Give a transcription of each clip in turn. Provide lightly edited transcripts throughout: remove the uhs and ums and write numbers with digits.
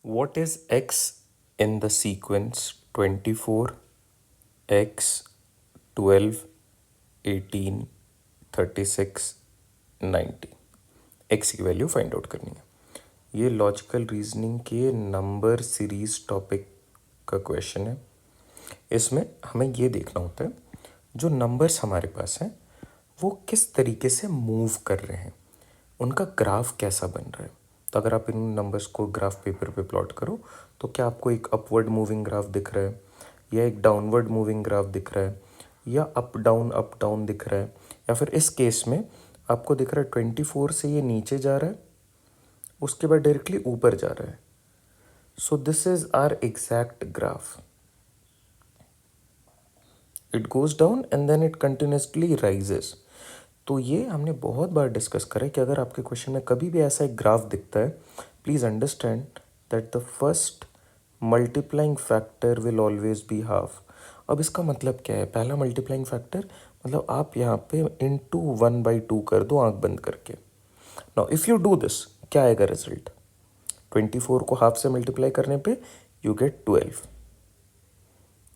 What is x in the sequence 24, x, 12, 18, 36, 90? x की value find out करनी है। ये लॉजिकल रीजनिंग के नंबर सीरीज टॉपिक का क्वेश्चन है। इसमें हमें ये देखना होता है जो नंबर्स हमारे पास हैं वो किस तरीके से मूव कर रहे हैं, उनका ग्राफ कैसा बन रहा है। तो अगर आप इन नंबर्स को ग्राफ पेपर पे प्लॉट करो तो क्या आपको एक अपवर्ड मूविंग ग्राफ दिख रहा है, या एक डाउनवर्ड मूविंग ग्राफ दिख रहा है, या अप डाउन दिख रहा है, या फिर इस केस में आपको दिख रहा है 24 से ये नीचे जा रहा है, उसके बाद डायरेक्टली ऊपर जा रहा है। So this is our exact graph. It goes down and then it continuously rises. तो ये हमने बहुत बार डिस्कस करा है कि अगर आपके क्वेश्चन में कभी भी ऐसा एक ग्राफ दिखता है, please understand that the first multiplying factor will always be half. अब इसका मतलब क्या है? पहला मल्टीप्लाइंग फैक्टर मतलब आप यहाँ पे इंटू 1/2 कर दो आंख बंद करके। Now if you do this, क्या आएगा रिजल्ट? 24 को हाफ से मल्टीप्लाई करने पे यू गेट 12।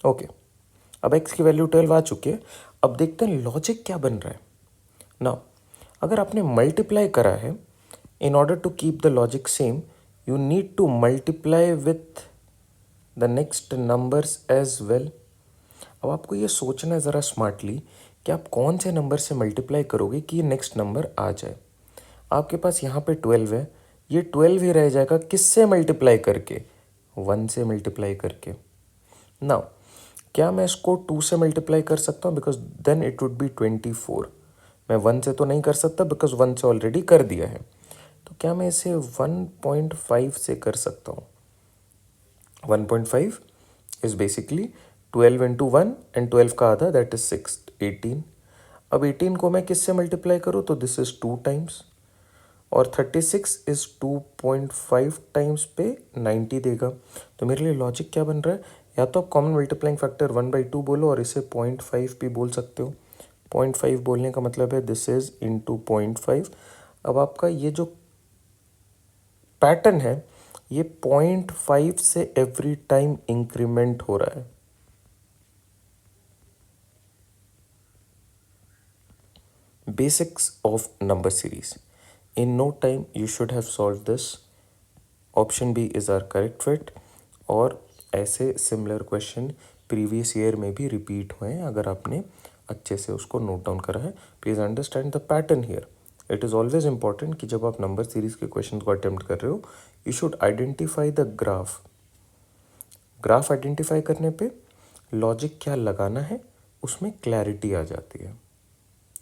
ओके, अब x की वैल्यू 12 आ चुकी है। अब देखते हैं लॉजिक क्या बन रहा है। नाउ अगर आपने मल्टीप्लाई करा है, in order to keep the logic same you need to multiply with the next numbers as well. अब आपको ये सोचना है ज़रा स्मार्टली कि आप कौन से नंबर से मल्टीप्लाई करोगे कि ये नेक्स्ट नंबर आ जाए। आपके पास यहाँ पे 12 है, ये 12 ही रह जाएगा किससे मल्टीप्लाई करके? 1 से मल्टीप्लाई करके। नाउ क्या मैं इसको 2 से मल्टीप्लाई कर सकता हूँ? Because then it would be 24। मैं 1 से तो नहीं कर सकता बिकॉज 1 से ऑलरेडी कर दिया है। तो क्या मैं इसे 1.5 से कर सकता हूँ? 1.5 इज बेसिकली 12 इंटू 1 एंड 12 का आधा दैट इज 6, 18। अब 18 को मैं किससे मल्टीप्लाई करूँ? तो दिस इज 2 टाइम्स, और 36 इज 2.5 टाइम्स पे 90 देगा। तो मेरे लिए लॉजिक क्या बन रहा है? या तो आप कॉमन मल्टीप्लाइंग फैक्टर 1/2 बोलो और इसे 0.5 भी बोल सकते हो। 0.5 बोलने का मतलब है दिस इज इंटू 0.5। अब आपका ये जो पैटर्न है ये 0.5 से एवरी टाइम इंक्रीमेंट हो रहा है। Basics of number series. In no time you should have solve this. Option B is our correct fit. और ऐसे सिमिलर क्वेश्चन प्रीवियस ईयर में भी रिपीट हुए हैं अगर आपने अच्छे से उसको नोट डाउन करा है। Please understand the pattern here. It is always important कि जब आप नंबर सीरीज के क्वेश्चन को अटेम्प्ट कर रहे हो you should identify the graph. Graph identify करने पे लॉजिक क्या लगाना है उसमें क्लैरिटी आ जाती है।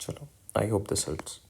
चलो, आई होप दिस हेल्प्स।